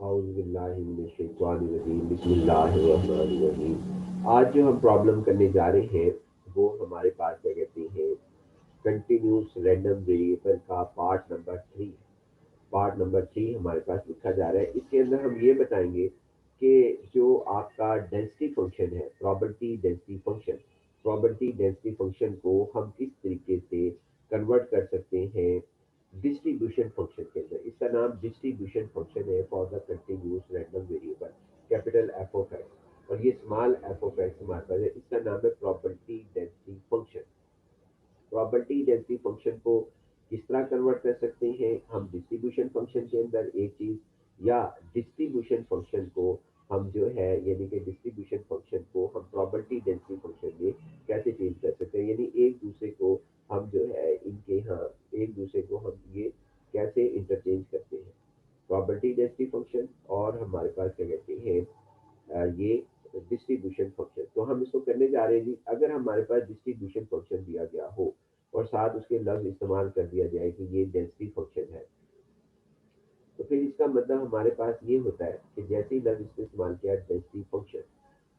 औज़ुबिल्लाहिमिनश्शैतानिर्रजीम बिस्मिल्लाहिर्रहमानिर्रहीम। आज जो हम प्रॉब्लम करने जा रहे हैं वो हमारे पास क्या कहते हैं, कंटिन्यूस रैंडम वेरिएबल का पार्ट नंबर 3 हमारे पास लिखा जा रहा है। इसके अंदर हम ये बताएंगे कि जो आपका डेंसिटी फंक्शन है, प्रॉपर्टी डेंसिटी फंक्शन को हम किस तरीके से कन्वर्ट कर सकते हैं डिस्ट्रीब्यूशन फंक्शन के अंदर। इसका नाम डिस्ट्रीब्यूशन फंक्शन है for the continuous random variable, capital F of x, और ये स्मॉल एफ ऑफ एक्स हमारे पास है। इसका नाम है property density function. Property density function को किस तरह कन्वर्ट कर सकते हैं हम डिस्ट्रीब्यूशन फंक्शन के अंदर, एक चीज, या डिस्ट्रीब्यूशन फंक्शन को हम जो है यानी कि डिस्ट्रीब्यूशन फंक्शन को हम प्रॉपर्टी डेंसिटी फंक्शन में कैसे चेंज कर सकते हैं, यानी एक दूसरे को हम जो है इनके यहाँ एक दूसरे को हम ये कैसे इंटरचेंज करते हैं, प्रॉपर्टी डेंसिटी फंक्शन और हमारे पास क्या कहते हैं ये डिस्ट्रीब्यूशन फंक्शन। तो हम इसको करने जा रहे हैं जी। अगर हमारे पास डिस्ट्रीब्यूशन फंक्शन दिया गया हो और साथ उसके लफ्ज इस्तेमाल कर दिया जाए कि ये डेंसिटी फंक्शन है, तो फिर इसका मतलब हमारे पास ये होता है कि जैसे ही लफ्ज इसको इस्तेमाल किया डेंसिटी फंक्शन,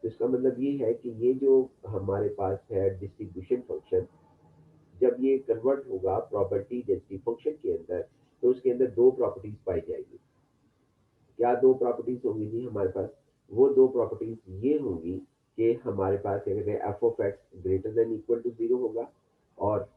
तो इसका मतलब ये है कि ये जो हमारे पास है डिस्ट्रीब्यूशन फंक्शन, जब ये कन्वर्ट होगा प्रॉपर्टी डेंसिटी फंक्शन के अंदर, तो उसके अंदर दो प्रॉपर्टीज पाई जाएगी। क्या दो प्रॉपर्टीज होंगी जी हमारे पास? वो दो प्रॉपर्टीज ये होंगी कि हमारे पास क्या कहते हैं F of X greater than equal to zero होगा, और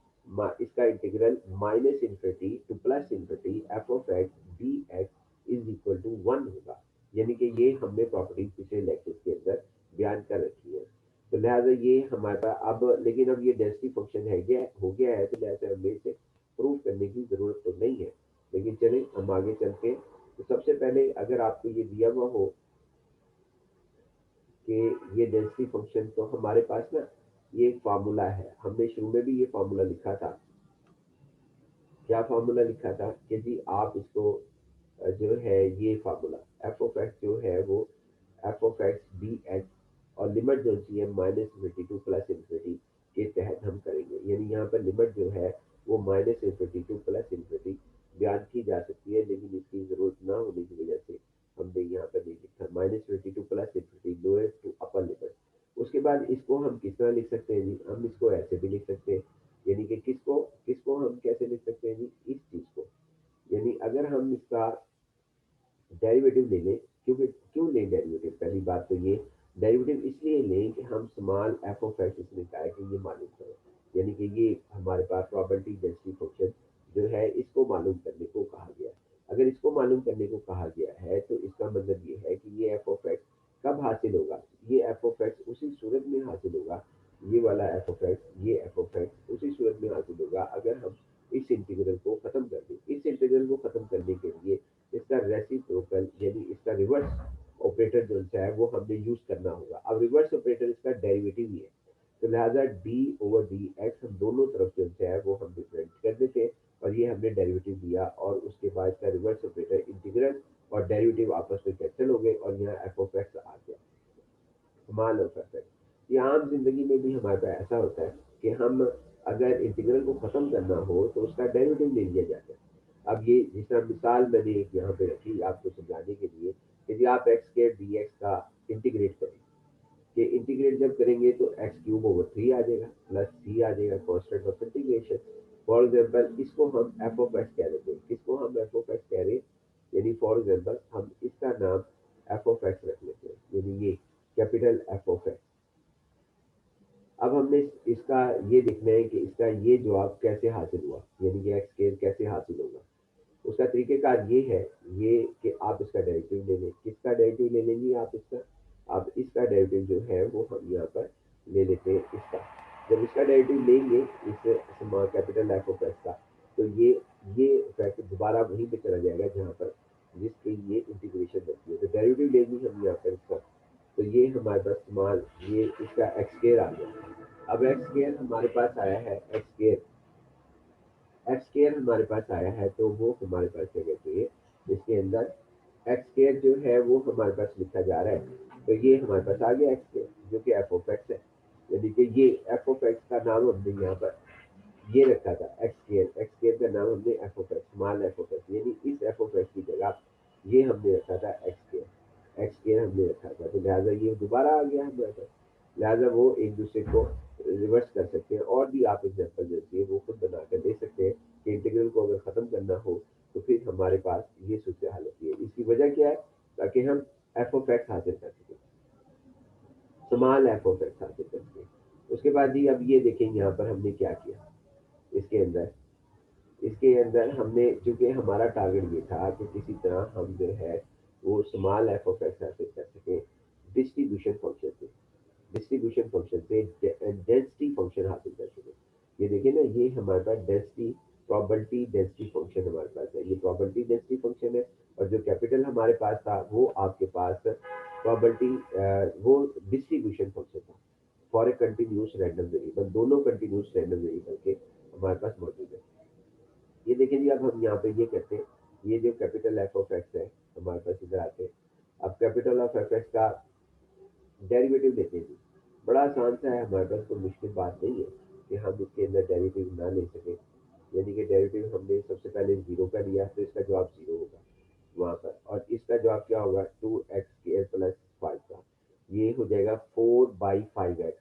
इसका integral minus infinity to plus infinity F of X D X is equal to one होगा। यानी कि ये हमने प्रॉपर्टीज पिछले लेक्चर के अंदर बयान कर रखी है। तो लिहाजा ये हमारे पास अब, लेकिन अब ये डेंसिटी फंक्शन है गया हो गया है, तो लिहाजा हमें इसे प्रूव करने की जरूरत तो नहीं है। लेकिन चलें हम आगे चलते हैं। तो सबसे पहले अगर आपको ये दिया हुआ हो कि ये डेंसिटी फंक्शन, तो हमारे पास ना ये एक फार्मूला है, हमने शुरू में भी ये फार्मूला लिखा था। क्या फार्मूला लिखा था कि जी आप इसको जो है ये फार्मूला एफ ऑफ एक्स जो है वो F of X D x, और लिमिट जो सी है minus infinity to plus infinity के तहत हम करेंगे। यानी यहाँ पर लिमिट जो है वो minus infinity to plus infinity बयान की जा सकती है, लेकिन इसकी जरूरत ना होने की वजह से हमने यहाँ पर नहीं लिखा minus infinity to plus infinity lower to upper limit. उसके बाद इसको हम किस तरह लिख सकते हैं जी? हम इसको ऐसे भी लिख सकते हैं, यानी कि किसको किसको हम कैसे लिख सकते हैं जी? इस चीज को, यानी अगर हम इसका डेरिवेटिव ले लें, क्योंकि क्यों लें डेरिवेटिव? पहली बात तो ये डेरिवेटिव इसलिए लें कि हम स्मॉल एफ ऑफ एक्स इसने कहा है कि ये मालूम करें, यानी कि ये हमारे पास प्रॉपर्टी डेंसिटी फंक्शन जो है इसको मालूम करने को कहा गया है। अगर इसको मालूम करने को कहा गया है तो इसका मतलब ये है कि ये एफ ऑफ एक्स कब हासिल होगा? ये एफ ऑफ एक्स उसी सूरत में हासिल होगा, ये वाला एफ ऑफ एक्स, ये एफ ऑफ एक्स उसी सूरत में हासिल होगा अगर हम इस इंटीग्रल को खत्म कर दें। इस इंटीग्रल को खत्म करने के लिए इसका रेसिप्रोकल यानी इसका रिवर्स ऑपरेटर जो है वो हमने यूज करना होगा। अब रिवर्स ऑपरेटर इसका डेरिवेटिव ही है, तो लिहाजा डी ओवर डी एक्स हम दोनों तरफ जो है वो हम डिफरेंट कर देते हैं, और ये हमने डेरिवेटिव दिया, और उसके बाद इसका रिवर्स ऑपरेटर इंटीग्रल और डेरिवेटिव आपस में कैंसिल हो गए और यहाँ एफ ऑफ एक्स आ गया, स्मॉल ऑफ एफ एक्स। ये आम जिंदगी में भी हमारे पास ऐसा होता है कि हम अगर इंटीग्रल को खत्म करना हो तो उसका डेरिवेटिव ले लिया जाता है। अब ये जिस तरह मिसाल मैंने एक यहाँ पे रखी आपको समझाने के लिए, यदि आप एक्स के डी एक्स का इंटीग्रेट करें, कि इंटीग्रेट जब करेंगे तो एक्स क्यूब ओवर थ्री आ जाएगा प्लस सी आ जाएगा constant of integration. For example इसको हम एफ ऑफ एक्स कह देते हैं। किसको हम एफ ऑफ एक्स कह रहे हैं? यानी फॉर एग्जाम्पल हम इसका नाम एफ ऑफ एक्स रख लेते हैं, यानी ये कैपिटल एफ ऑफ एक्स। अब हमने इसका ये देखना है कि इसका ये जवाब कैसे हासिल हुआ, यानी कि एक्स स्केयर कैसे हासिल होगा। उसका तरीकेकार ये है ये कि आप इसका डेरिवेटिव ले लें। किसका डेरिवेटिव ले लेंगे आप? इसका, आप इसका डेरिवेटिव जो है वो हम यहाँ पर ले लेते हैं इसका। जब इसका डेरिवेटिव लेंगे इस कैपिटल एफ ऑफ एक्स का, तो ये फैक्ट दोबारा वहीं पे चला जाएगा जहाँ पर जिसकी ये इंटीग्रेशन होती है। तो डेरिवेटिव लेंगे हम यहाँ पर इसका, तो ये हमारे पास स्मॉल ये इसका एक्स स्केयर आ गया। अब एक्स स्केयर हमारे पास आया है, एक्स स्केयर हमारे पास आया है, तो वो हमारे पास क्या कहते हैं इसके अंदर एक्स स्केयर जो है वो हमारे पास लिखा जा रहा है। तो ये हमारे पास आ गया एक्स स्केयर जो कि एफ ऑफ एक्स है, यानी कि ये एफ ऑफ एक्स का नाम हमने यहाँ पर ये रखा था एक्स स्केयर का नाम हमने F of x, small F of x, यानी इस एफ ऑफ एक्स की जगह ये हमने रखा था एक्स एक्स स्क्वायर हमने रखा था, तो लिहाजा ये दोबारा आ गया हमारे पास। लिहाजा वो एक दूसरे को रिवर्स कर सकते हैं। और भी आप एग्जाम्पल देते हैं वो खुद बनाकर दे सकते हैं कि इंटीग्रल को अगर ख़त्म करना हो तो फिर हमारे पास ये सूत्र हल होती है। इसकी वजह क्या है? ताकि हम एफ ऑफ एक्स हासिल कर सकें, स्मॉल एफ ऑफ एक्स हासिल कर सकें। उसके बाद जी अब ये देखें यहाँ पर हमने क्या किया इसके अंदर हमने, चूंकि हमारा टारगेट ये था कि किसी तरह हम जो है वो स्मॉल एफ ऑफ एक्स हासिल कर सकें डिस्ट्रीब्यूशन फंक्शन से, डेंसिटी फंक्शन हासिल कर सकें। ये देखिए ना, ये हमारे पास डेंसिटी, प्रॉपर्टी डेंसिटी फंक्शन हमारे पास है, ये प्रॉपर्टी डेंसिटी फंक्शन है। और जो कैपिटल हमारे पास था वो आपके पास प्रॉपर्टी, वो डिस्ट्रीब्यूशन फंक्शन था for a continuous random variable. दोनों कंटिन्यूस रैंडम वेरिएबल के हमारे पास मौजूद है। ये देखें जी, अब हम यहाँ पे ये कहते हैं, ये जो कैपिटल एफ ऑफ एक्स है हमारे पास, इधर आते हैं। अब कैपिटल ऑफ एफ एक्स का डेरिवेटिव लेते हैं जी। बड़ा आसान सा है, हमारे पास कोई मुश्किल बात नहीं है कि हम इसके अंदर डेरिवेटिव ना ले सकें। यानी कि डेरिवेटिव हमने सबसे पहले जीरो का लिया तो इसका जवाब जीरो होगा वहाँ पर, और इसका जवाब क्या होगा, 2x² + 5 का, ये हो जाएगा 4/5x।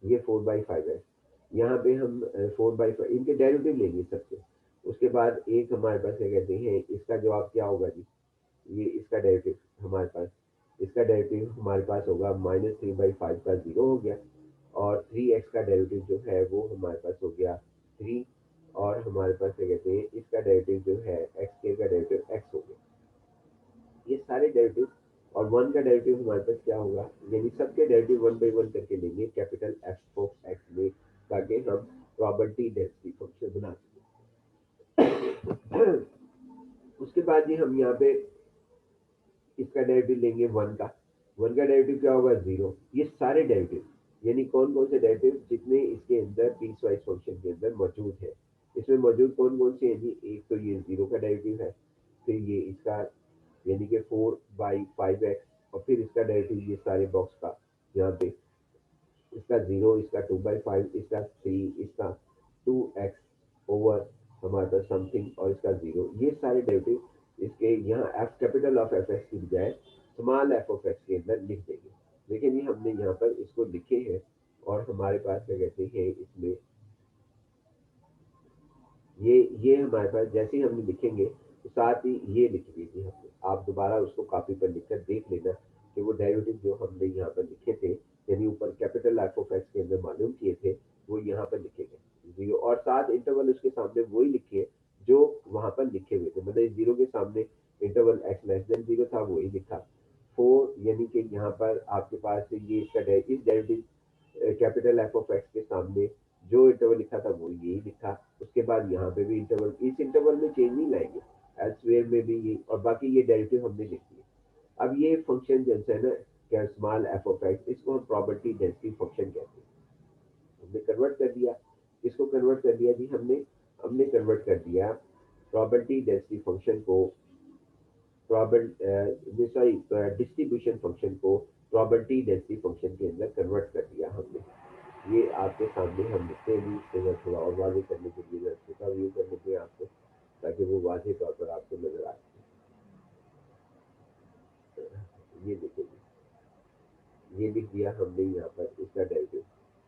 ये 4/5 है। यहाँ पे हम 4/5 इनके डेरिवेटिव लेंगे सबसे। उसके बाद एक हमारे पास क्या कहते हैं, इसका जवाब क्या होगा जी, ये इसका डेरिवेटिव हमारे पास, इसका डेरिवेटिव हमारे पास होगा -3/5 का जीरो हो गया। और 3x का डेरिवेटिव जो है वो हमारे पास हो गया 3। और हमारे पास क्या कहते हैं, इसका डेरिवेटिव जो है x² का डेरिवेटिव x हो गया। ये सारे डेरिवेटिव, और वन का डेरिवेटिव हमारे पास क्या होगा, यानी सबके डेरिवेटिव 1/1 करके लेंगे कैपिटल एफ ऑफ एक्स में, ताकि हम प्रॉपर्टी डेंसिटी फंक्शन बना सकें। उसके बाद जी हम यहाँ पे इसका डेरिवेटिव लेंगे वन का डेरिवेटिव क्या होगा, जीरो। ये सारे डेरिवेटिव, यानी कौन कौन से डेरिवेटिव जितने इसके अंदर पीस वाइज फंक्शन के अंदर मौजूद है, इसमें मौजूद कौन कौन से हैं जी, एक तो ये जीरो का डेरिवेटिव है, फिर ये इसका यानी कि 4/5x, और फिर इसका डेरिवेटिव ये सारे बॉक्स का यहाँ पे, इसका जीरो, इसका 2/5, इसका 3, इसका 2x ओवर हमारे पास समथिंग, और इसका जीरो। ये सारे डेरिवेटिव इसके यहाँ F capital of F x की बजाय स्मॉल एफ ऑफ एक्स के अंदर लिख देंगे। लेकिन ये हमने यहाँ पर इसको लिखे हैं, और हमारे पास क्या कहते हैं इसमें, ये हमारे पास जैसे ही हम लिखेंगे तो साथ ही ये लिख दीजिए हमने, आप दोबारा उसको कॉपी पर लिखकर देख लेना कि वो डेरिवेटिव जो हमने यहाँ पर लिखे थे, यानी ऊपर कैपिटल एफ ऑफ एक्स के अंदर मालूम किए थे, वो यहाँ पर लिखे गए जीरो, और साथ इंटरवल उसके सामने वही लिखे जो वहाँ पर लिखे हुए थे। मतलब जीरो के सामने interval x less than zero था, वही लिखा। 4 यानी कि यहाँ पर आपके पास ये इसका इस derivative capital F of x के सामने जो इंटरवल लिखा था वो यही लिखा। उसके बाद यहाँ पे भी इंटरवल, इस इंटरवल में चेंज नहीं लाएंगे, एल्सवेयर में भी ये, और बाकी ये डेरिवेटिव हमने लिख दिए। अब ये फंक्शन जैसे है ना, क्या स्मॉल एफ ऑफ एक्स, इसको हम प्रॉपर्टी डेंसिटी फंक्शन कहते हैं। हमने कन्वर्ट कर दिया, इसको कन्वर्ट कर दिया जी हमने कन्वर्ट कर दिया प्रॉपर्टी डेंसिटी फंक्शन को, सॉरी डिस्ट्रीब्यूशन फंक्शन को प्रॉपर्टी डेंसिटी फंक्शन के अंदर कन्वर्ट कर दिया हमने। ये आपके सामने हम लिखते भी, इसको मैं थोड़ा और वाजे करने के लिए मैं छोटा व्यू कर लेते हैं आपको, ताकि वो वाजे तौर पर आपको नजर आ सके। ये देखिए, ये लिख दिया हमने यहाँ पर इसका डेरिवेटिव,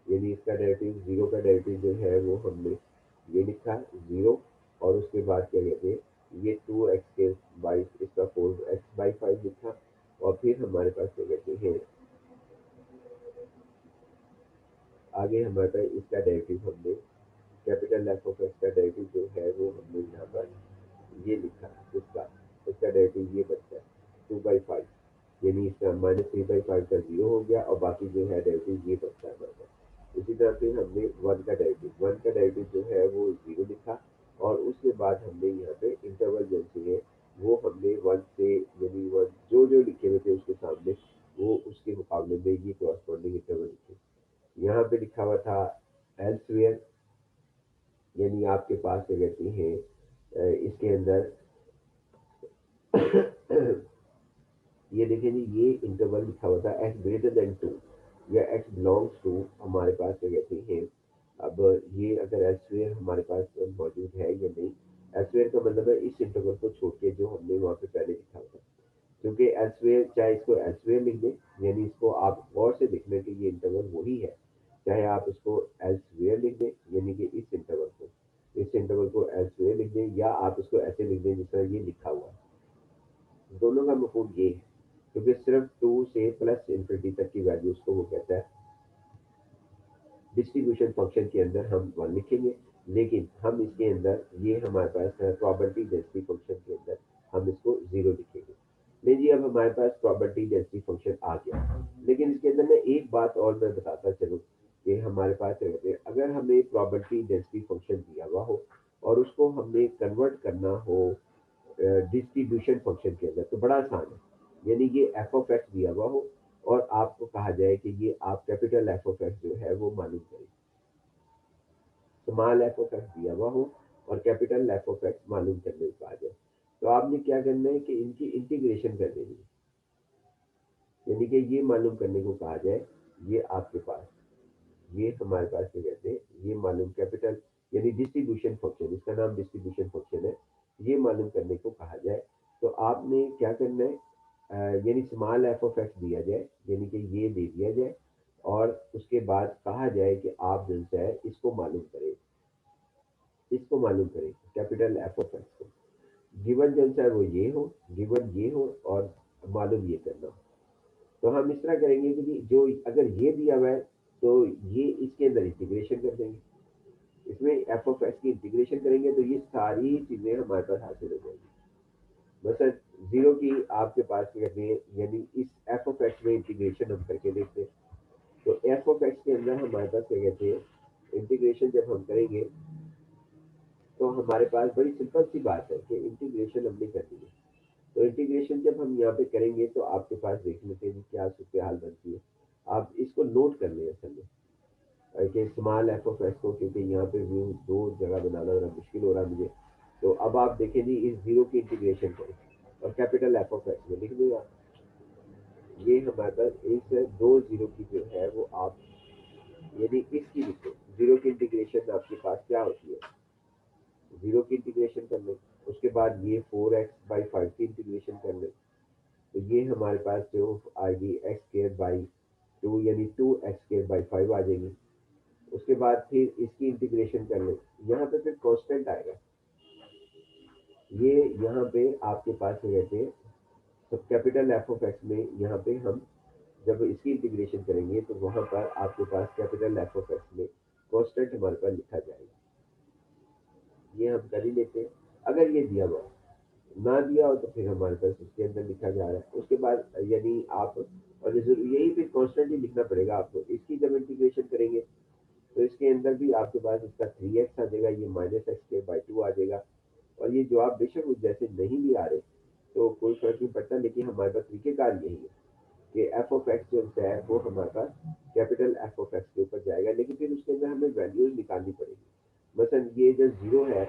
यानी इसका डेरिवेटिव जीरो का डेरिवेटिव जो है वो हमने ये लिखा जीरो, और उसके बाद क्या कहते हैं ये 2x के बाई इसका 4x/5 लिखा। और फिर हमारे पास क्या कहते हैं, आगे हमारे पास इसका डेरिवेटिव हमने कैपिटल एफ ऑफ एक्स का डेरिवेटिव जो है वो हमने यहाँ पर ये लिखा, इसका इसका डेरिवेटिव ये बचता है 2/5, यानी इसका -3/5 का जीरो हो गया, और बाकी जो है डेरिवेटिव ये बचता है हमारे पास। इसी तरह से हमने वन का डेरिवेटिव जो है वो जीरो लिखा, और उसके बाद हमने यहाँ पे इंटरवल जैसे है वो हमने वन से, यानी वन जो जो लिखे हुए थे उसके सामने वो उसके मुकाबले में ये कॉरस्पॉन्डिंग इंटरवल लिखे। यहाँ पे लिखा हुआ था एल्सवेयर, यानी आपके पास क्या कहते हैं इसके अंदर ये देखिए जी, ये इंटरवल लिखा हुआ था x greater than 2 या x बिलोंग्स टू, हमारे पास क्या कहते हैं। अब ये अगर एल्सवेयर हमारे पास मौजूद है या नहीं, एल्सवेयर का मतलब है इस इंटरवल को छोड़ के जो हमने वहाँ पे पहले लिखा था। क्योंकि एल्सवेयर, चाहे इसको एल्सवेयर लिख दें, यानी इसको आप गौर से देख लें कि ये इंटरवल वही है, चाहे आप इसको एल्सवेयर लिख दें, यानी कि इस इंटरवल को एल्सवेयर लिख दें, या आप इसको ऐसे लिख दें जिस तरह ये लिखा हुआ है। दोनों का मफहूम ये है, क्योंकि सिर्फ 2 से प्लस इंफिनिटी तक की वैल्यूज को वो कहता है डिस्ट्रीब्यूशन फंक्शन के अंदर हम 1 लिखेंगे, लेकिन हम इसके अंदर ये हमारे पास प्रॉपर्टी डेंसिटी फंक्शन के अंदर हम इसको 0 लिखेंगे। नहीं जी, अब हमारे पास प्रॉपर्टी डेंसिटी फंक्शन आ गया, लेकिन इसके अंदर मैं एक बात और मैं बताता चलूँ कि हमारे पास अगर हमें प्रॉपर्टी डेंसिटी फंक्शन दिया हुआ हो और उसको हमने कन्वर्ट करना हो डिस्ट्रीब्यूशन फंक्शन के अंदर, तो बड़ा आसान है। यानी ये एफ ऑफ एक्स दिया हुआ हो और आपको कहा जाए कि ये आप कैपिटल एफ ऑफ एक्स जो है वो मालूम करें, स्मॉल एफ ऑफ एक्स दिया हुआ हो और कैपिटल एफ ऑफ एक्स मालूम करने को कहा जाए, तो आपने क्या करना है कि इनकी इंटीग्रेशन कर देनी है। यानी कि ये मालूम करने को कहा जाए, ये आपके पास, ये हमारे पास क्या कहते हैं, ये मालूम कैपिटल, यानी डिस्ट्रीब्यूशन फंक्शन, इसका नाम डिस्ट्रीब्यूशन फंक्शन है, ये मालूम करने को कहा जाए, तो आपने क्या करना है, यानी स्मॉल एफ ऑफ एक्स दिया जाए, यानी कि ये दे दिया जाए, और उसके बाद कहा जाए कि आप जो है इसको मालूम करें कैपिटल एफ ऑफ एक्स को, गिवन जो है वो ये हो, गिवन ये हो, और मालूम ये करना हो। तो हम इस तरह करेंगे कि जी, जो अगर ये दिया हुआ है तो ये इसके अंदर इंटीग्रेशन कर देंगे, इसमें एफ ऑफ एक्स की इंटीग्रेशन करेंगे तो ये सारी चीजें हमारे पास हासिल हो जाएंगी। बस जीरो की आपके पास क्या कहते हैं, यानी इस एफ ऑफ एक्स में इंटीग्रेशन हम करके देखते हैं, तो एफ ऑफ एक्स के अंदर हमारे पास क्या कहते हैं इंटीग्रेशन जब हम करेंगे, तो हमारे पास बड़ी सिंपल सी बात है कि इंटीग्रेशन हमने कर दी है। तो इंटीग्रेशन जब हम यहाँ पे करेंगे तो आपके पास देख लेते हैं क्या सूरत हाल बनती है। आप इसको नोट कर लें असल में कि स्मॉल एफ ऑफ एक्स को, क्योंकि यहाँ पे व्यू दो जगह बनाना बड़ा मुश्किल हो रहा है मुझे। तो अब आप देखें जी, इस जीरो की इंटीग्रेशन करें और कैपिटल एफ ऑफ एक्स में लिख देगा, ये हमारे पास इस दो जीरो की जो है वो आप, यानी इसकी लिखो, जीरो की इंटीग्रेशन आपके पास क्या होती है, जीरो की इंटीग्रेशन कर लें, उसके बाद ये 4x/5 की इंटीग्रेशन कर लें, तो ये हमारे पास जो आएगी x² बाई 2, यानी 2x² बाई 5 आ जाएगी। उसके बाद फिर इसकी इंटीग्रेशन कर लें, यहाँ पे फिर कांस्टेंट आएगा, ये यहाँ पे आपके पास हो जाते हैं। तो कैपिटल एफ ऑफ एक्स में यहाँ पे हम जब इसकी इंटीग्रेशन करेंगे तो वहाँ पर आपके पास कैपिटल एफ ऑफ एक्स में कांस्टेंट हमारे पास लिखा जाएगा, ये हम कर ही लेते हैं। अगर ये दिया हुआ ना दिया हो तो फिर हमारे पास इसके अंदर लिखा जा रहा है, उसके बाद यानी आप, और यही फिर कॉन्स्टेंटली लिखना पड़ेगा आपको। इसकी जब इंटीग्रेशन करेंगे तो इसके अंदर भी आपके पास इसका 3x आ जाएगा, ये -x² बाई 2 आ जाएगा। और ये जवाब बेशक जैसे नहीं भी आ रहे तो कोई फर्क नहीं पड़ता, लेकिन हमारे पास तरीकेकार यही है कि एफ ऑफ एक्स जो है वो हमारे पास कैपिटल एफ ऑफ एक्स के ऊपर जाएगा, लेकिन फिर उसके अंदर हमें वैल्यूज निकालनी पड़ेगी। मसलन ये जो जीरो है,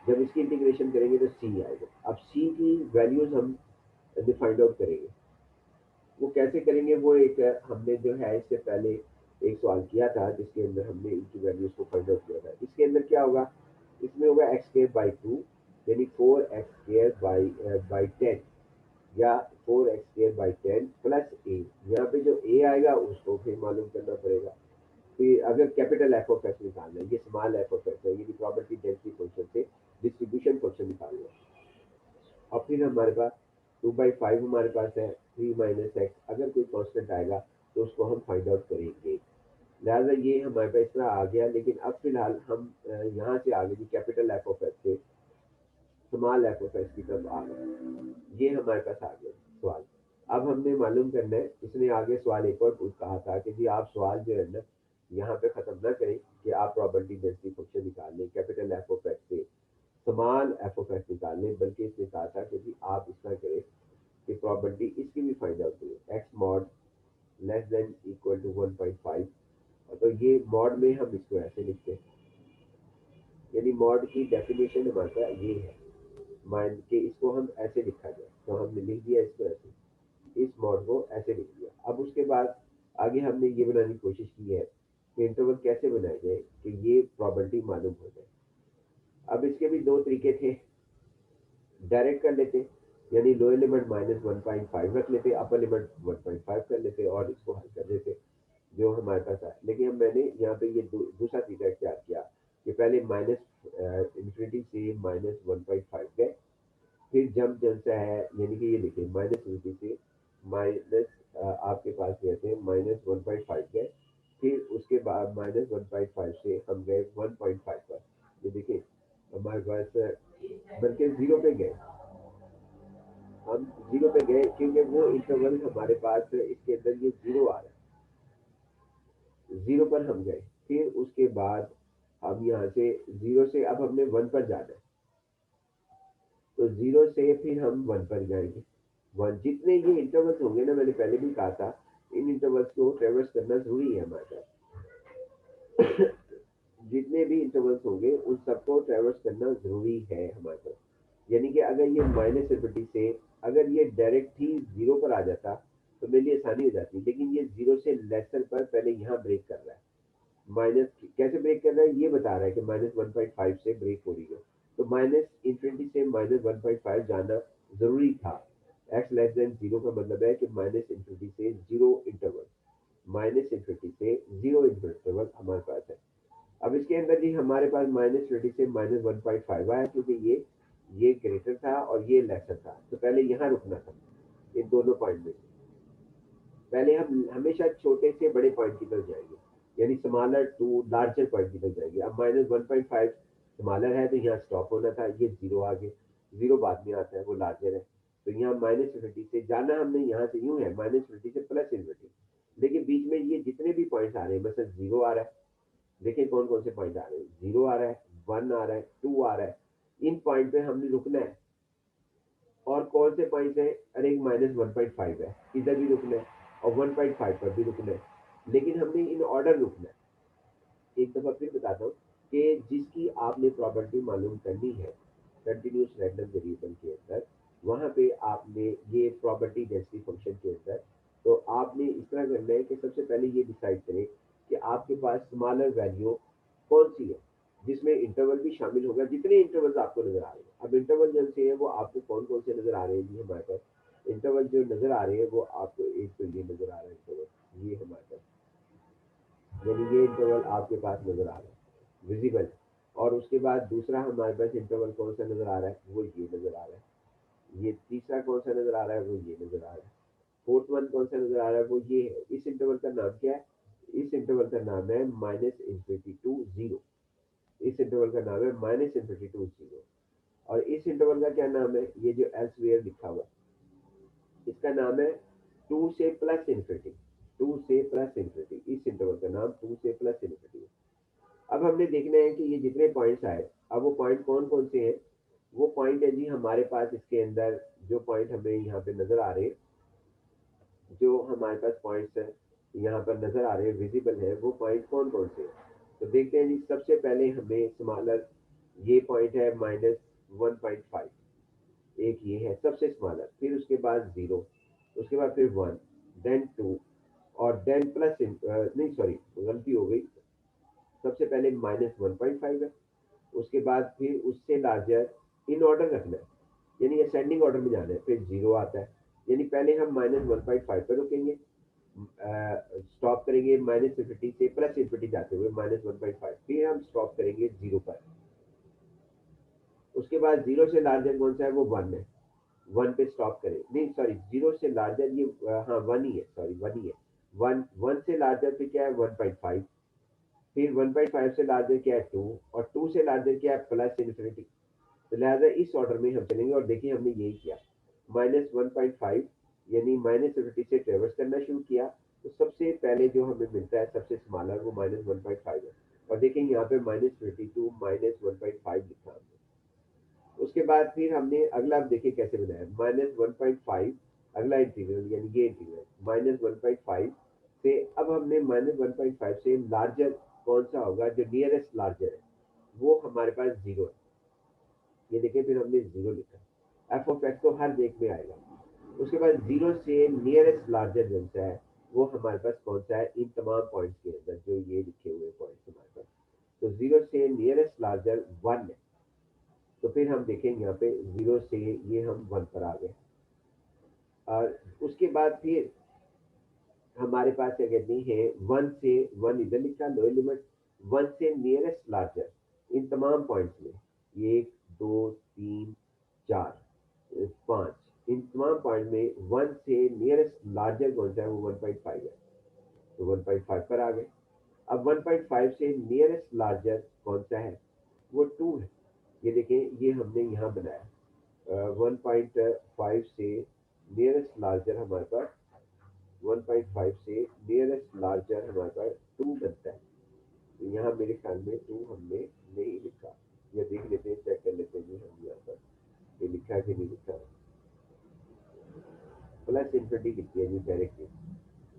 जब इसकी इंटीग्रेशन करेंगे तो सी आएगा। अब सी की वैल्यूज हम फाइंड आउट करेंगे, वो कैसे करेंगे, वो एक हमने जो है इससे पहले एक सवाल किया था जिसके अंदर हमने इनकी वैल्यूज को फाइंड आउट किया था। इसके अंदर क्या होगा, इसमें होगा x² बाई 2, यानी 4x² बाई 10, या 4x² बाई 10 प्लस ए, यहाँ पे जो ए आएगा उसको फिर मालूम करना पड़ेगा। फिर अगर कैपिटल एफ ऑफ एक्स निकालना है, ये स्मॉल एफ ऑफ एक्स है, ये प्रॉपर्टी डेंसिटी फंक्शन से डिस्ट्रीब्यूशन फंक्शन निकालना है। और फिर हमारे पास 2/5 हमारे पास है, 3 - x, अगर कोई कांस्टेंट आएगा तो उसको हम फाइंड आउट करेंगे। लिहाजा ये हमारे पास इतना आ गया, लेकिन अब फिलहाल हम यहाँ से आगे G capital F of x से स्मॉल एफ ऑफ एक्स की तरफ आ गए, ये हमारे पास आ गया सवाल। अब हमने मालूम करना है, इसने आगे सवाल एक और कहा था कि जी आप सवाल जो है ना यहाँ पे ख़त्म ना करें कि आप प्रॉपर्टी डेंसिटी फंक्शन निकाल लें कैपिटल एफ ऑफ एक्स से स्मॉल एफ ऑफ एक्स निकाल लें, बल्कि इसने कहा था कि जी आप इस तरह करें कि प्रॉपर्टी इसकी भी फाइंड आउट करें, X mod less than equal to 1/5। तो ये मॉड में हम इसको ऐसे लिखते हैं, यानी मॉड की डेफिनेशन हमारे पास ये है, मान के इसको हम ऐसे लिखा जाए, तो हमने लिख दिया इसको ऐसे, इस मॉड को ऐसे लिख दिया। अब उसके बाद आगे हमने ये बनाने की कोशिश की है कि इंटरवल कैसे बनाया जाए कि ये प्रॉपर्टी मालूम हो जाए। अब इसके भी दो तरीके थे, डायरेक्ट कर लेते, यानी लोअर लिमिट -1.5 रख लेते, अपर लिमिट 1.5 कर लेते और इसको हल कर देते जो हमारे पास है। लेकिन अब मैंने यहाँ पे ये दूसरा तरीका इख्तियार किया कि पहले माइनस इंफिनिटी से -1.5 गए, फिर जंप जैसा है, यानी कि ये लिखे -इंफिनिटी से माइनस आपके पास गए थे -1.5 गए, फिर उसके बाद -1.5 से हम गए 1.5 पर। ये देखिए हमारे पास बल्कि जीरो पे गए, हम जीरो पे गए क्योंकि वो इंटरवल हमारे पास इसके अंदर ये जीरो आ रहा है, जीरो पर हम गए। फिर उसके बाद हम यहाँ से जीरो से अब हमने वन पर जाना है, तो जीरो से फिर हम वन पर जाएंगे। वन जितने ये इंटरवल्स होंगे ना, मैंने पहले भी कहा था इन इंटरवल्स को ट्रेवर्स करना जरूरी है हमारे पास। जितने भी इंटरवल्स होंगे उन सबको ट्रेवर्स करना जरूरी है हमारे पास। यानी कि अगर ये -50 से अगर ये डायरेक्ट ही जीरो पर आ जाता तो मेरे लिए आसानी हो जाती, लेकिन ये जीरो से लेसर पर पहले यहाँ ब्रेक कर रहा है। माइनस कैसे ब्रेक कर रहा है ये बता रहा है कि -1.5 से ब्रेक हो रही है, तो माइनस इंफिनिटी से -1.5 जाना जरूरी था। एक्स लेस देन जीरो का मतलब है कि माइनस इंफिनिटी से जीरो इंटरवल, माइनस इंफिनिटी से जीरो इंटरवल हमारे पास है। अब इसके अंदर जी हमारे पास -20 से -1.5 आया क्योंकि ये ग्रेटर था और ये लेसर था, तो पहले यहाँ रुकना था इन दोनों पॉइंट में। पहले हम हमेशा छोटे से बड़े पॉइंट की तरफ जाएंगे, यानी स्मॉलर टू लार्जर पॉइंट की तरफ जाएंगे। अब -1.5 स्मॉलर है तो यहाँ स्टॉप होना था, ये जीरो आगे, जीरो बाद में आता है, वो लार्जर है। तो यहाँ -50 से जाना हमने यहाँ से यूं है -50 से +∞, लेकिन बीच में ये जितने भी पॉइंट्स आ रहे हैं, मतलब जीरो आ रहा है, देखिए कौन कौन से पॉइंट आ रहे हैं, जीरो आ रहा है, वन आ रहा है, टू आ रहा है, इन पॉइंट पे हमने रुकना है। और कौन से पॉइंट है, अरे एक -1.5 है, इधर भी रुकना है और 1.5 पर भी रुकना है, लेकिन हमने इन ऑर्डर रुकना है। एक दफा फिर बताता हूँ कि जिसकी आपने प्रॉपर्टी मालूम करनी है कंटिन्यूस रैंडम वेरिएबल के अंदर, वहां पे आपने ये प्रॉपर्टी डेंसिटी फंक्शन के अंदर, तो आपने इस तरह करना है कि सबसे पहले ये डिसाइड करें कि आपके पास स्मॉलर वैल्यू कौन सी है जिसमें इंटरवल भी शामिल होगा, जितने इंटरवल्स आपको नजर आ रहे हैं। अब इंटरवल जब से है वो आपको कौन कौन से नजर आ रहे हैं जी हमारे पास, इंटरवल जो नजर आ रहे हैं वो आपको एक तो ये नजर आ रहा है इंटरवल, ये हमारे पास, यानी ये इंटरवल आपके पास नजर आ रहा है विजिबल। और उसके बाद दूसरा हमारे पास इंटरवल कौन सा नजर आ रहा है, वो ये नजर आ रहा है। ये तीसरा कौन सा नजर आ रहा है, वो ये नजर आ रहा है। फोर्थ वन कौन सा नजर आ रहा है, वो ये है। इस इंटरवल का नाम क्या है, इस इंटरवल का नाम है -∞ to 0। इस इंटरवल का नाम है -∞ to 0। और इस इंटरवल का क्या नाम है, ये जो एल्सवेयर लिखा हुआ है, इसका नाम है टू से प्लस इन्फिनिटी, टू से प्लस इन्फिनिटी, इस इंटरवल का नाम टू से प्लस इन्फिनिटी है। अब हमने देखना है कि ये जितने पॉइंट्स आए, अब वो पॉइंट कौन कौन से हैं। वो पॉइंट है जी हमारे पास इसके अंदर, जो पॉइंट हमें यहाँ पे नजर आ रहे हैं, जो हमारे पास पॉइंट्स है यहाँ पर नजर आ रहे हैं विजिबल है, वो पॉइंट कौन कौन से हैं। तो देखते हैं जी, सबसे पहले हमें स्मॉलर ये पॉइंट है -1.5, एक ये है सबसे स्मॉलर, फिर उसके बाद जीरो, उसके बाद फिर वन, देन टू, और देन प्लस नहीं सॉरी गलती हो गई, सबसे पहले -1.5 है, उसके बाद फिर उससे लार्जर, इन ऑर्डर रखना है, यानी असेंडिंग ऑर्डर में जाना है, फिर जीरो आता है। यानी पहले हम -1.5 पर रुकेंगे, स्टॉप करेंगे -50 से +∞ जाते हुए -1.5, फिर हम स्टॉप करेंगे जीरो पर। उसके बाद जीरो से लार्जर कौन सा है, वो वन है, वन पे स्टॉप करें, नहीं सॉरी जीरो से लार्जर ये हाँ वन ही है, सॉरी वन ही है। वन वन से लार्जर फिर क्या है 1.5, फिर 1.5 से लार्जर क्या है टू, और टू से लार्जर क्या है +∞। तो लिहाजा इस ऑर्डर में हम चलेंगे, और देखिए हमने यही किया, -1.5 यानी -50 से ट्रेवर्स करना शुरू किया। तो सबसे पहले जो हमें मिलता है सबसे स्मॉलर वो -1.5 है, और देखिए यहाँ पे -52 -1.5 लिखा हमने। उसके बाद फिर हमने अगला, अब देखिए कैसे बनाया, -1.5 अगला इंटीग्रल, यानी ये इंटीग्रल -1.5 से, अब हमने -1.5 से लार्जर कौन सा होगा, जो नियरेस्ट लार्जर है वो हमारे पास जीरो है। ये देखिए फिर हमने जीरो लिखा, एफ ऑफ एक्स तो हर एक में आएगा। उसके बाद जीरो से नियरेस्ट लार्जर जो सा है वो हमारे पास कौन सा है, इन तमाम पॉइंट्स के अंदर जो ये लिखे हुए पॉइंट्स हमारे पास, तो जीरो से नियरेस्ट लार्जर वन है। तो फिर हम देखेंगे यहाँ पे 0 से ये हम 1 पर आ गए। और उसके बाद फिर हमारे पास क्या कहते हैं 1 से 1 इधर लिखा लोअर लिमिट, 1 से नियरेस्ट लार्जर इन तमाम पॉइंट्स में, ये 1 2 3 4 5 इन तमाम पॉइंट में 1 से नियरेस्ट लार्जर कौन सा है, वो 1.5 है। तो 1.5 पर आ गए। अब 1.5 से नियरेस्ट लार्जर कौन सा है, वो 2 है। ये देखें, ये हमने यहाँ बनाया 1.5 से नियरेस्ट लार्जर हमारे पास 1.5 से नियरेस्ट लार्जर हमारे पास 2 बनता है। तो यहाँ मेरे ख्याल में 2 हमने नहीं लिखा, या देख लेते हैं, चेक कर लेते हैं जी हम यहाँ पर ये लिखा है कि नहीं लिखा। प्लस इन्फिनिटी लिखी है जी डायरेक्टली,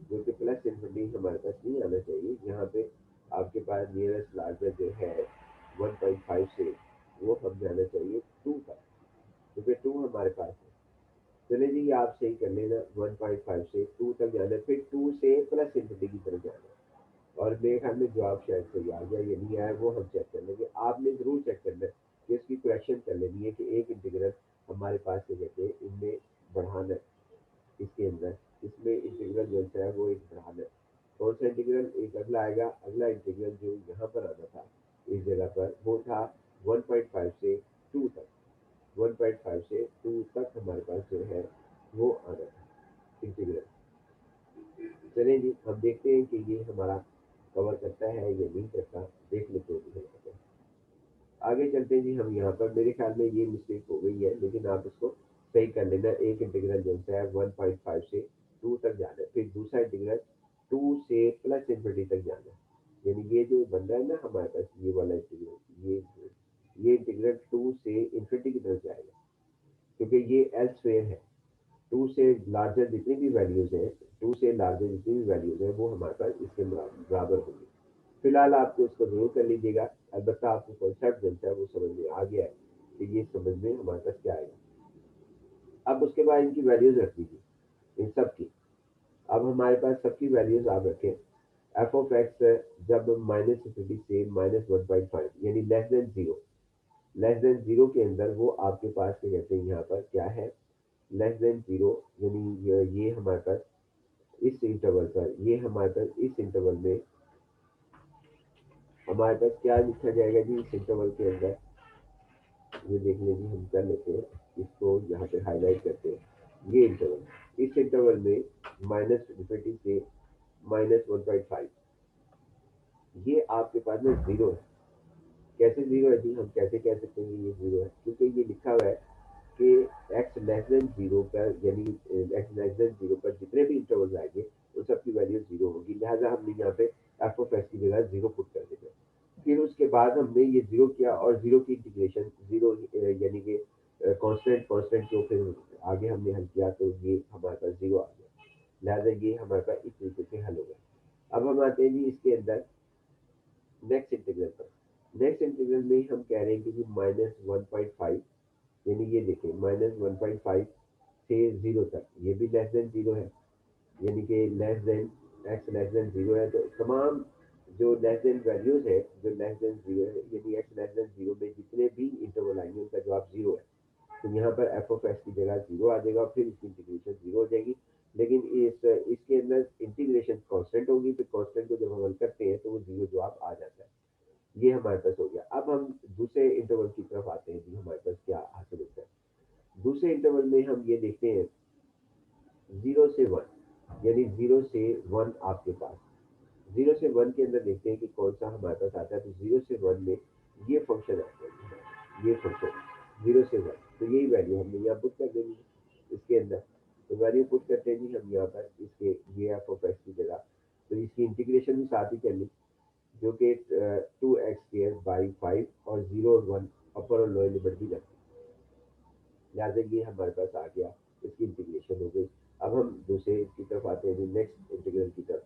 जो कि प्लस इन्फिनिटी हमारे पास नहीं आना चाहिए। यहाँ पे आपके पास नियरेस्ट लार्जर जो है 1.5 से वो हम जाना चाहिए 2 तक, क्योंकि 2 हमारे पास है। चले जी आप सही कर लेना, 1.5 से 2 तक जाना है, फिर 2 से प्लस इन्फिनिटी की तरफ जाना है। और मेरे ख्याल में जवाब शायद सही आ गया, ये नहीं आया वो हम चेक कर लेंगे। आपने जरूर चेक करना है कि इसकी करेक्शन कर लेनी है कि एक इंटीग्रल हमारे पास से कहते हैं इनमें बढ़ाना है, इसके अंदर इसमें इंटीग्रल जो है वो एक बढ़ाना है। कौन सा इंटीग्रल, एक अगला आएगा, अगला इंटीग्रल जो यहाँ पर आना था इस जगह पर वो था 1.5 से 2 तक, 1.5 से 2 तक हमारे पास जो है वो आना था इंटीग्रल। चलिए जी हम देखते हैं कि ये हमारा कवर करता है या नहीं करता, देख लेते हैं जी हम। आगे चलते हैं जी हम यहाँ पर, मेरे ख्याल में ये मिस्टेक हो गई है, लेकिन आप इसको सही कर लेना। एक इंटीग्रल जो है 1.5 से 2 तक जाना है, फिर दूसरा इंटीग्रल 2 से प्लस इन्फिनिटी तक जाना है। यानी ये जो बन रहा है ना हमारे पास ये वाला इंटीग्रल, ये इंटीग्रल 2 से इन्फिनिटी की तरफ जाएगा, क्योंकि ये एल स्क्वायर है। 2 से लार्जर जितनी भी वैल्यूज है, 2 से लार्जर जितनी भी वैल्यूज है वो हमारे पास इसके बराबर होगी। फिलहाल आपको इसको जरूर कर लीजिएगा, अलबत्ता आपको कॉन्सेप्ट जो है वो समझ में आ गया है कि ये समझ में हमारे पास क्या आएगा। अब उसके बाद इनकी वैल्यूज रख दीजिए इन सब की। अब हमारे पास सबकी वैल्यूज आप रखें। एफ ऑफ एक्स जब माइनस इन्फिनिटी से -1.5 यानी less than zero, less than zero के अंदर वो आपके पास क्या कहते हैं यहाँ पर क्या है, लेस देन जीरो, यानी ये हमारे पास इस इंटरवल पर, ये हमारे पास इस इंटरवल में हमारे पास क्या लिखा जाएगा जी इस इंटरवल के अंदर, ये देख लीजिए हम कर लेते हैं, इसको यहाँ पे हाईलाइट करते हैं। ये इंटरवल, इस इंटरवल में माइनस इन्फिनिटी से -1.5 ये आपके पास में जीरो है। कैसे जीरो है जी, हम कैसे कह सकते हैं कि ये जीरो है, क्योंकि ये लिखा हुआ है कि एक्स लेस देन जीरो पर, यानी एक्स लेस देन जीरो पर जितने भी इंटरवल आएंगे उन सबकी वैल्यू जीरो होगी। लिहाजा हमने यहाँ पे एफ ऑफ एक्स की जगह जीरो पुट कर देते हैं। फिर उसके बाद हमने ये जीरो किया और जीरो की इंटीग्रेशन जीरो, यानी कि कांस्टेंट कांस्टेंट को फिर आगे हमने हल किया तो ये हमारे पास जीरो आ गया। लिहाजा ये हमारे पास इस तरीके से हल हो गया। अब हम आते हैं जी इसके अंदर नेक्स्ट इंटीग्रल पर। नेक्स्ट इंटीग्रल में हम कह रहे हैं कि जी -1.5, यानी ये देखें -1.5 से जीरो तक, ये भी लेस देन जीरो है, यानी कि less than x less than zero है। तो तमाम जो लेस देन वैल्यूज है, जो लेस देन जीरो है, यानी एक्स लेस देन जीरो में जितने भी इंटरवल आएंगे उनका जवाब जीरो है। तो यहाँ पर एफ ऑफ एक्स की जगह जीरो आ जाएगा और फिर इसकी इंटीग्रेशन जीरो हो जाएगी। लेकिन इसके अंदर इंटीग्रेशन कांस्टेंट होगी, तो कांस्टेंट को जब हम हल करते हैं तो वो जीरो जवाब आ जाता है। ये हमारे पास हो गया। अब हम दूसरे इंटरवल की तरफ आते हैं कि हमारे पास क्या हासिल होता है। दूसरे इंटरवल में हम ये देखते हैं 0 से 1, यानी 0 से 1 आपके पास, 0 से 1 के अंदर देखते हैं कि कौन सा हमारे पास आता है। तो 0 से 1 में ये फंक्शन आता है, ये फंक्शन 0 से 1, तो यही वैल्यू हमने यहाँ पुट कर देनी है इसके अंदर। तो वैल्यू पुट करते हैं जी हम यहाँ पर इसके, ये एफ ऑफ एक्स की जगह, तो इसकी इंटीग्रेशन भी साथ ही कर ली, जो कि 2x² बाई 5 और 0 और 1 अपर और लोअर लिमिट भी रखते हैं। लिहाजा ये हमारे पास आ गया, इसकी इंटीग्रेशन हो गई। अब हम दूसरे की तरफ आते हैं नेक्स्ट इंटीग्रल की तरफ।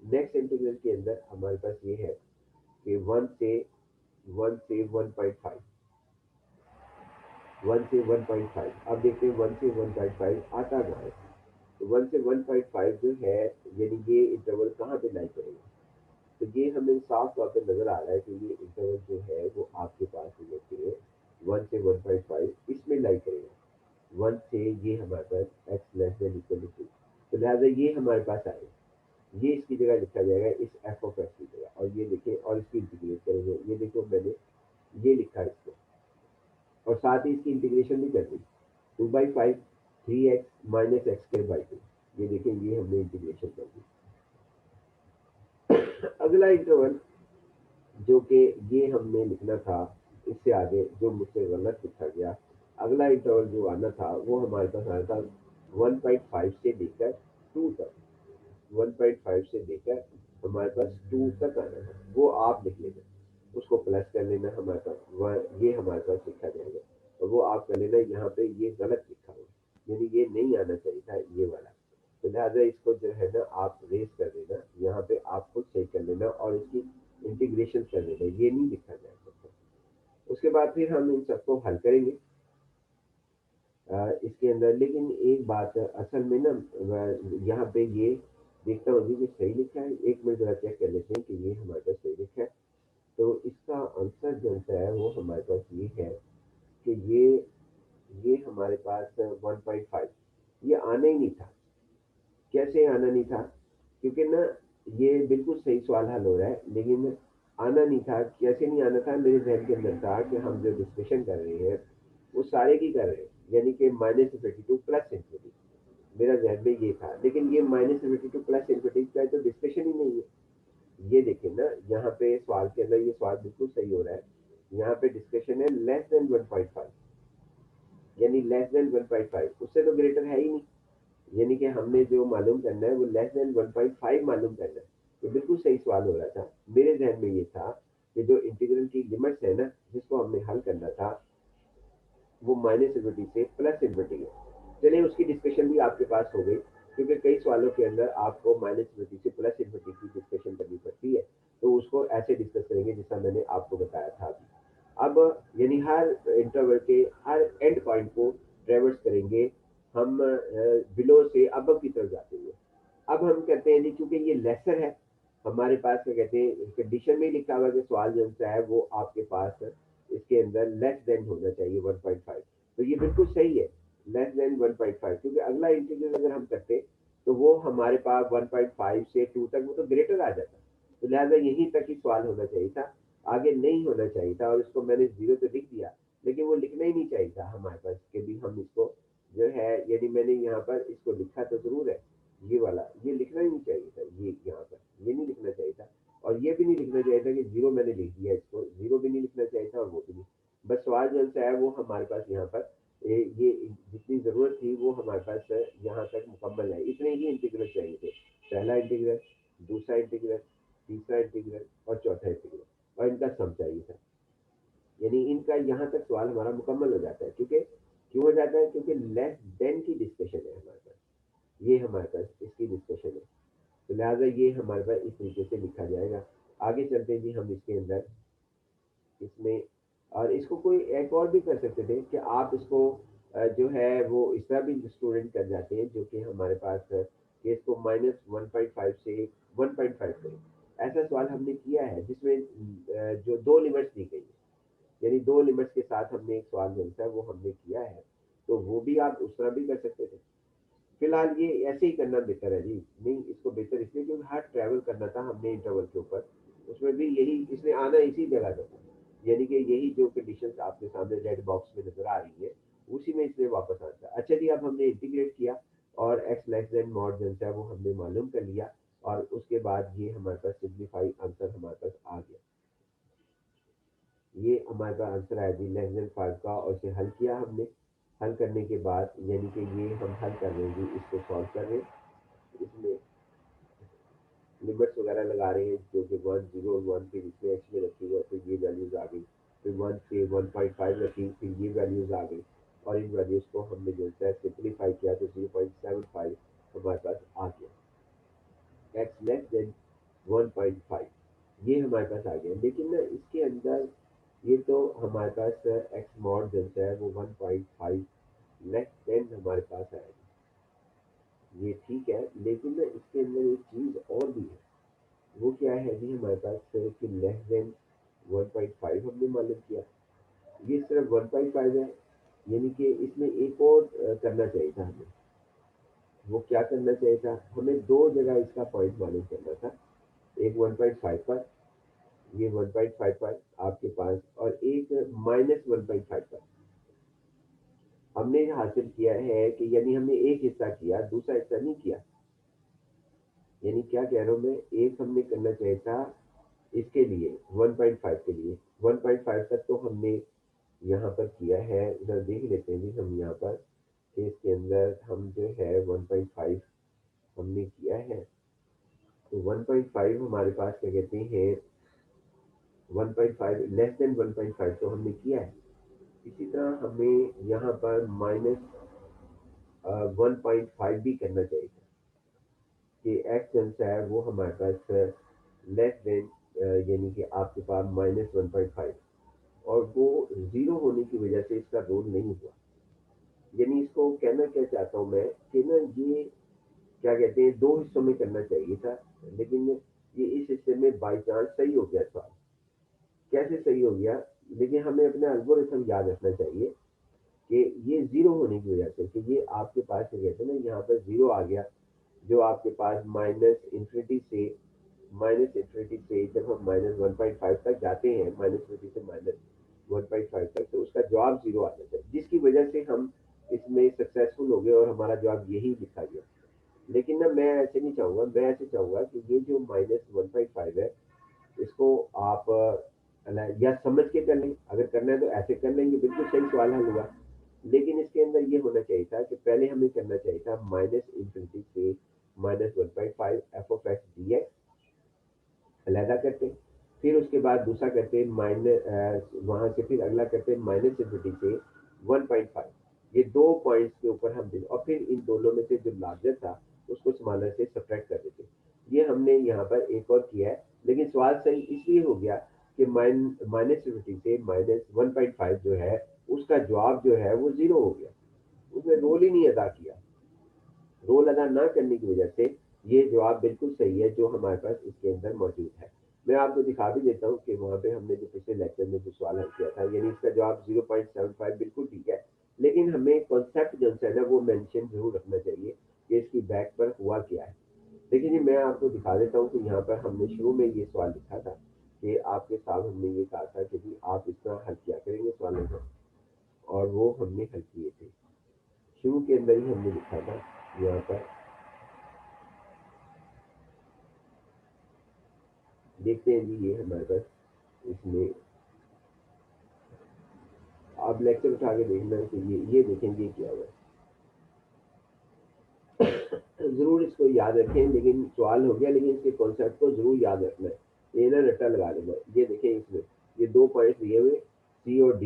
नेक्स्ट इंटीग्रल के अंदर हमारे पास ये है कि 1 से 1.5, 1 से 1.5। अब देखते हैं 1 से 1.5 आता कहाँ है। तो 1 से 1.5 जो है, यानी ये इंटरवल कहाँ पे लाई करेगा, तो ये हमें साफ तौर पे नजर आ रहा है कि ये इंटरवल जो है वो आपके पास ये है 1 से 1.5 इसमें लाई करेगा। 1 से ये हमारे पास x less than equal to 2, तो लिहाजा ये हमारे पास आएगा। ये इसकी जगह लिखा जाएगा इस एफ ऑफ एक्स की जगह, और ये देखें और इसकी इंटीग्रेट करेंगे। ये देखो मैंने ये लिखा है इसको, और साथ ही इसकी इंटीग्रेशन भी कर दी। 2/5 3x minus x square by 2, ये देखें ये हमने इंटीग्रेशन कर दी। अगला इंटरवल जो कि ये हमने लिखना था, इससे आगे जो मुझसे गलत लिखा गया, अगला इंटरवल जो आना था वो हमारे पास आना था 1.5 से लेकर 2 तक। 1.5 से लेकर हमारे पास 2 तक आना था, वो आप लिख लेना, उसको प्लस कर लेना हमारे पास ये हमारे पास लिखा जाएगा, और वो आप कर लेना। यहाँ पे ये गलत लिखा हुआ, यानी ये नहीं आना चाहिए था ये वाला, तो लिहाजा इसको जो है ना आप रेस कर देना, यहाँ पे आप खुद सही कर लेना और इसकी इंटीग्रेशन कर लेना, ये नहीं लिखा जाएगा। उसके बाद फिर हम इन सबको हल करेंगे इसके अंदर। लेकिन एक बात असल में ना, यहाँ पे ये देखता हूँ जी कि सही लिखा है, एक मिनट जरा चेक कर लेते हैं कि ये हमारे पास सही लिखा है। तो इसका आंसर जो है वो हमारे पास ये है कि ये हमारे पास 1.5 ये आना ही नहीं था। कैसे आना नहीं था? क्योंकि ना ये बिल्कुल सही सवाल हल हो रहा है, लेकिन आना नहीं था। कैसे नहीं आना था? मेरे जहन के अंदर था कि हम जो डिस्कशन कर रहे हैं वो सारे की कर रहे हैं, यानी कि -52 प्लस इन्फिनिटी, मेरा जहन में ये था। लेकिन ये -52 प्लस इन्फिनिटी का तो डिस्कशन ही नहीं है। ये देखिए ना, यहाँ पे सवाल के अंदर ये सवाल बिल्कुल सही हो रहा है। यहाँ पे डिस्कशन है लेस देन 1.5, यानी लेस देन 1.5, उससे तो ग्रेटर है ही नहीं। यानी कि हमने जो मालूम करना है वो लेस देन 1.5 मालूम करना है। तो बिल्कुल सही सवाल हो रहा था। मेरे जहन में ये था कि जो इंटीग्रल की लिमिट्स है ना, जिसको हमने हल करना था, वो माइनस इन्फिनिटी से प्लस इन्फिनिटी है। चलिए उसकी डिस्कशन भी आपके पास हो गई, क्योंकि कई सवालों के अंदर आपको माइनस इन्फिनिटी से प्लस इन्फिनिटी की डिस्कशन करनी पड़ती है। तो उसको ऐसे डिस्कस करेंगे जैसा मैंने आपको बताया था अभी। अब यानी हर इंटरवल के हर एंड पॉइंट को ट्रेवर्स करेंगे हम, बिलो से अब की तरफ जाते हुए। अब हम कहते हैं जी, क्योंकि ये लेसर है, हमारे पास क्या कहते हैं कंडीशन में ही लिखा हुआ कि सवाल जो सा है वो आपके पास इसके अंदर लेस देन होना चाहिए 1.5। तो ये बिल्कुल सही है, लेस देन 1.5, क्योंकि अगला इंटीग्रल अगर हम करते तो वो हमारे पास 1.5 से 2 तक वो तो ग्रेटर आ जाता। तो लिहाजा यहीं तक ही सवाल होना चाहिए था, आगे नहीं होना चाहिए था। और इसको मैंने जीरो तो लिख दिया, लेकिन वो लिखना ही नहीं चाहिए था हमारे पास कि भी हम इसको जो है, यानी मैंने यहाँ पर इसको लिखा तो जरूर है, ये वाला ये लिखना ही नहीं चाहिए था, ये यहाँ पर ये नहीं लिखना चाहिए था। और ये भी नहीं लिखना चाहिए था कि जीरो मैंने लिख दिया, इसको जीरो भी नहीं लिखना चाहिए था और वो भी नहीं। बस सवाल जो सा है वो हमारे पास यहाँ पर ये जितनी ज़रूरत थी वो हमारे पास यहाँ तक मुकम्मल है। इतने ही इंटीग्रल चाहिए थे, पहला इंटीग्रल, दूसरा इंटीग्रल, तीसरा इंटीग्रल और चौथा इंटीग्रल, और इनका सम चाहिए था। यानी इनका यहाँ तक सवाल हमारा मुकम्मल हो जाता है। क्योंकि क्यों हो जाता है? क्योंकि लेस देन की डिस्कशन है हमारे पास, ये हमारे पास इसकी डिस्कशन है। तो लिहाजा ये हमारे पास इस तरीके से लिखा जाएगा। आगे चलते हैं जी हम इसके अंदर, इसमें और इसको कोई एक और भी कर सकते थे कि आप इसको जो है वो इस तरह भी स्टूडेंट कर जाते हैं, जो कि हमारे पास कि इसको -1.5 से 1.5 करें। ऐसा सवाल हमने किया है जिसमें जो दो लिमिट्स दी गई है, यानी दो लिमिट्स के साथ हमने एक सवाल जो है वो हमने किया है। तो वो भी आप उस तरह भी कर सकते थे। फिलहाल ये ऐसे ही करना बेहतर है जी। नहीं, इसको बेहतर इसलिए क्योंकि हर ट्रैवल करना था हमने इंटरवल के ऊपर, उसमें भी यही इसने आना इसी जगह पे था। यानी कि यही जो कंडीशंस आपके सामने रेड बॉक्स में नजर आ रही है, उसी में इसने वापस आना था। अच्छा जी, अब हमने इंटीग्रेट किया और एक्स लेस देन मॉड जो है वो हमने मालूम कर लिया, और उसके बाद ये हमारे पास सिंप्लीफाई आंसर हमारे पास आ गया। ये हमारे पास आंसर आया जी लेस देन 5 का, और इसे हल किया हमने। हल करने के बाद यानी कि ये हम हल कर रहे हैं जी, इसको सॉल्व कर रहे हैं। इसमें लिमिट्स वगैरह लगा रहे हैं, जो कि 1 0 1 फिर इसमें एक्स में रखी हुई है, फिर ये वैल्यूज आ गई। फिर 1 से 1.5 रखी, फिर ये वैल्यूज आ गई, और इन वैल्यूज को हमने जो है सिंप्लीफाई किया तो 0.75 हमारे पास आ गया, एक्स लेस देन 1.5 ये हमारे पास आ गया। लेकिन ना इसके अंदर ये तो हमारे पास एक्स मॉड जो है वो 1.5 लेस देन हमारे पास आएगा, ये ठीक है। लेकिन ना इसके अंदर एक चीज़ और भी है, वो क्या है जी हमारे पास कि लेस देन 1.5 हमने मालूम किया, ये सिर्फ 1.5 है, यानी कि इसमें एक और करना चाहिए था हमें। वो क्या करना चाहिए था, हमें दो जगह इसका पॉइंट मालूम करना था। एक 1.5 पर, ये 1.5 पर आपके पास, और एक -1.5 पर। हमने हासिल किया है कि यानी हमने एक हिस्सा किया, दूसरा हिस्सा नहीं किया। यानी क्या कह रहा हूँ मैं, एक हमने करना चाहिए था इसके लिए 1.5 के लिए, 1.5 तक तो हमने यहाँ पर किया है। इधर देख लेते हैं जी हम यहाँ पर कि इसके अंदर हम जो है 1.5 हमने किया है। तो 1.5 हमारे पास क्या कहते हैं, 1.5 लेस देन 1.5 तो हमने किया है। इसी तरह हमें यहाँ पर -1.5 भी करना चाहिए था कि एक्स जो है वो हमारे पास लेस देन, यानी कि आपके पास -1.5, और वो जीरो होने की वजह से इसका रोल नहीं हुआ। यानी इसको कहना क्या चाहता हूँ मैं कि ना, ये क्या कहते हैं, दो हिस्सों में करना चाहिए था, लेकिन ये इस हिस्से में बाई चांस सही हो गया सवाल। कैसे सही हो गया, लेकिन हमें अपना एल्गोरिथम याद रखना चाहिए कि ये जीरो होने की वजह से, कि ये आपके पास क्या कहते हैं ना, यहाँ पर जीरो आ गया, जो आपके पास माइनस इन्फिनिटी से जब हम -1.5 तक जाते हैं, -20 से -1.5 तक, तो उसका जवाब जीरो आ जाता है, जिसकी वजह से हम इसमें सक्सेसफुल हो गए और हमारा जवाब यही लिखा गया। लेकिन ना मैं ऐसे नहीं चाहूँगा, मैं ऐसे चाहूँगा कि ये जो -1.5 है, इसको आप या समझ के कर लें, अगर करना है तो ऐसे कर लेंगे, बिल्कुल सही सवाल हल हुआ। लेकिन इसके अंदर ये होना चाहिए था कि पहले हमें करना चाहिए था -इन्फिनिटी से -1.5 F of X D x अलहदा करते हैं। फिर उसके बाद दूसरा करते हैं वहाँ से फिर अगला करते हैं -इन्फिनिटी से 1.5। ये दो पॉइंट्स के ऊपर हम और फिर इन दोनों में से जो लार्जर था उसको स्मॉलर से सब्ट्रैक्ट कर देते। ये हमने यहाँ पर एक और किया है, लेकिन सवाल सही इसलिए हो गया कि -इन्फिनिटी से -1.5 जो है उसका जवाब जो है वो जीरो हो गया, उसने रोल ही नहीं अदा किया। रोल अदा ना करने की वजह से ये जवाब बिल्कुल सही है जो हमारे पास इसके अंदर मौजूद है। मैं आपको दिखा भी देता हूँ कि वहाँ पे हमने जो पिछले लेक्चर में जो सवाल हल किया था, यानी इसका जवाब 0.75 बिल्कुल ठीक है। लेकिन हमें कॉन्सेप्ट जो है ना वो मेंशन जरूर रखना चाहिए कि इसकी बैक पर हुआ क्या है। देखिए जी, मैं आपको दिखा देता हूँ कि यहाँ पर हमने शुरू में ये सवाल लिखा था कि आपके साथ हमने ये कहा था कि जी आप इस तरह हल किया करेंगे सवालों को, और वो हमने हल किए थे। शुरू के अंदर ही हमने लिखा था यहाँ पर। देखते हैं जी, ये हमारे पास इसमें आप लेक्चर उठा के देखना कि ये देखेंगे क्या हुआ है। जरूर इसको याद रखें, लेकिन सवाल हो गया, लेकिन इसके कॉन्सेप्ट को जरूर याद रखना है, ये ना रट्टा लगा देना। ये देखें इसमें ये दो पॉइंट दिए हुए, सी और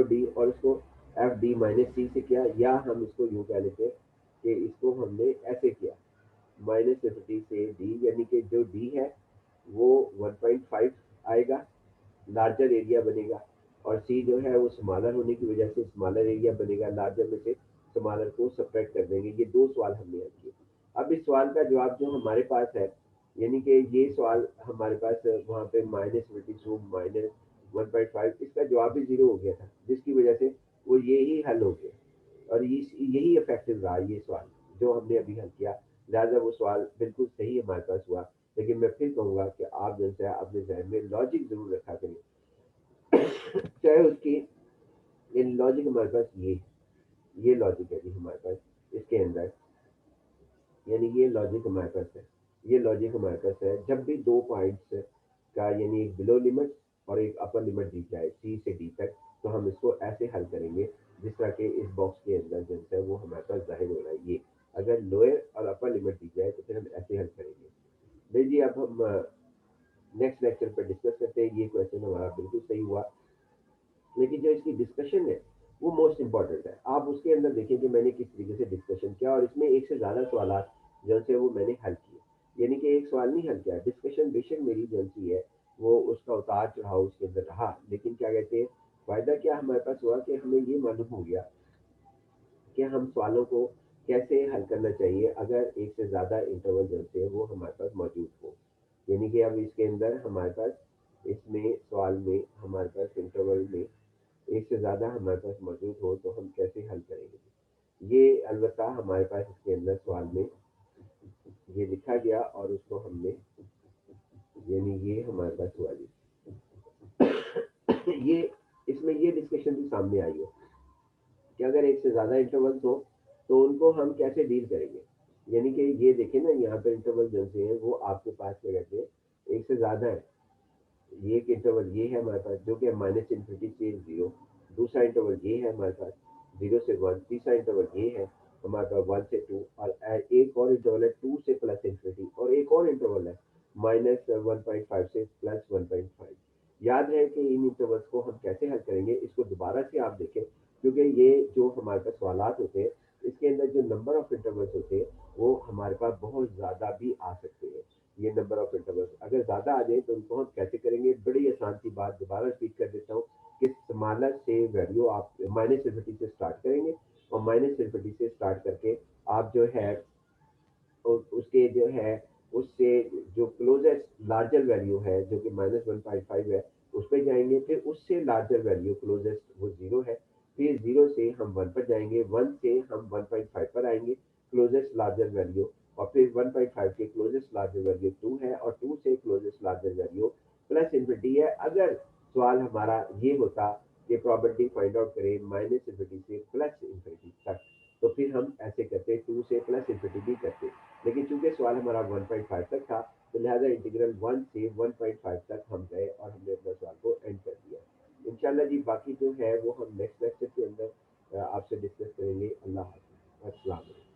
डी और इसको FD-C से किया, या हम इसको यूं कह लेते हैं कि इसको हमने ऐसे किया -50 से डी, यानी कि जो डी है वो 1.5 आएगा, लार्जर एरिया बनेगा, और सी जो है वो स्मॉलर होने की वजह से स्मॉलर एरिया बनेगा, लार्जर में से स्मॉलर को सब्ट्रैक्ट कर देंगे। ये दो सवाल हमने हल किए। अब इस सवाल का जवाब जो हमारे पास है, यानी कि ये सवाल हमारे पास वहाँ पे -1.5, इसका जवाब भी जीरो हो गया था, जिसकी वजह से वो ये ही हल हो गया, और यही इफेक्टिव रहा ये सवाल जो हमने अभी हल किया। लिहाजा वो सवाल बिल्कुल सही हमारे पास हुआ। लेकिन मैं फिर कहूँगा कि आप जैसे अपने जहन में लॉजिक जरूर रखा करें, चाहे उसकी इन लॉजिक हमारे पास ये लॉजिक है जी हमारे पास इसके अंदर, यानी ये लॉजिक हमारे पास है। ये लॉजिक हमारे पास है, जब भी दो पॉइंट्स का यानी एक बिलो लिमिट और एक अपर लिमिट दी जाए सी से डी तक, तो हम इसको ऐसे हल करेंगे जिस तरह के इस बॉक्स के अंदर जो है वो हमारे पास जाहिर हो रहा है। ये अगर लोअर और अपर लिमिट दी जाए तो फिर हम ऐसे हल करेंगे। लीजिए अब हम नेक्स्ट लेक्चर पर डिस्कस करते हैं। ये क्वेश्चन हमारा बिल्कुल सही हुआ, लेकिन जो इसकी डिस्कशन है वो मोस्ट इंपॉर्टेंट है। आप उसके अंदर देखिए कि मैंने किस तरीके से डिस्कशन किया, और इसमें एक से ज़्यादा सवाल जो से वो मैंने हल किए, यानी कि एक सवाल नहीं हल किया। डिस्कशन बेशक मेरी जो सी है वो उसका उतार चढ़ाव उसके अंदर रहा, लेकिन क्या कहते हैं, फ़ायदा क्या हमारे पास हुआ कि हमें ये मालूम हो गया कि हम सवालों को कैसे हल करना चाहिए अगर एक से ज़्यादा इंटरवल जो है वो हमारे पास मौजूद हो। यानी कि अब इसके अंदर हमारे पास इसमें सवाल में हमारे पास इंटरवल में एक से ज़्यादा हमारे पास मौजूद हो तो हम कैसे हल करेंगे। ये अलबत्ता हमारे पास इसके अंदर सवाल में ये लिखा गया और उसको हमने, यानी ये हमारे पास हुआ जी। ये इसमें ये डिस्कशन भी सामने आई है कि अगर एक से ज़्यादा इंटरवल्स हो तो उनको हम कैसे डील करेंगे। यानी कि ये देखें ना, यहाँ पर इंटरवल जो से हैं वो आपके पास क्या कहते हैं, एक से ज़्यादा है। ये एक इंटरवल ये है हमारे पास जो कि माइनस इन्फिनिटी से जीरो, दूसरा इंटरवल ये है हमारे पास जीरो से वन, तीसरा इंटरवल ये है हमारे पास वन से टू, और एक और इंटरवल है टू से प्लस इन्फिनिटी, और एक और इंटरवल है माइनस 1.5 से प्लस 1.5। याद है कि इन इंटरवल्स को हम कैसे हल करेंगे, इसको दोबारा से आप देखें, क्योंकि ये जो हमारे पास सवालात होते हैं इसके अंदर जो नंबर ऑफ इंटरवल्स होते हैं वो हमारे पास बहुत ज़्यादा भी आ सकते हैं। ये नंबर ऑफ इंटरवल्स अगर ज़्यादा आ जाए तो उनको हम कैसे करेंगे, बड़ी आसान सी बात दोबारा रिपीट कर देता हूँ कि स्मॉलर से वैल्यू आप माइनस इन्फिनिटी से स्टार्ट करेंगे, और माइनस इन्फिनिटी से स्टार्ट करके आप जो है उसके जो है उससे जो क्लोजेस्ट लार्जर वैल्यू है जो कि -1.5 है उस पे जाएंगे, फिर उससे लार्जर वैल्यू क्लोजेस्ट वो जीरो है, फिर जीरो से हम वन पर जाएंगे, वन से हम 1.5 पर आएंगे क्लोजेस्ट लार्जर वैल्यू, और फिर 1.5 के क्लोजेस्ट लार्जर वैल्यू टू है, और टू से closest larger value plus infinity है। अगर सवाल हमारा ये होता कि प्रोबेबिलिटी फाइंड आउट करें माइनस इन्फिनिटी से प्लस इन्फिनिटी तक, तो फिर हम ऐसे करते टू से प्लस इन्फिनिटी भी करते, लेकिन चूंकि सवाल हमारा 1.5 तक था तो लिहाजा इंटीग्रल 1 से 1.5 तक हम गए और हमने अपना सवाल को एंड कर दिया। इंशाल्लाह जी बाकी जो है वो हम नेक्स्ट लेक्चर के अंदर आपसे डिस्कस करेंगे। अल्लाह हाफ़िज़। अस्सलाम वालेकुम।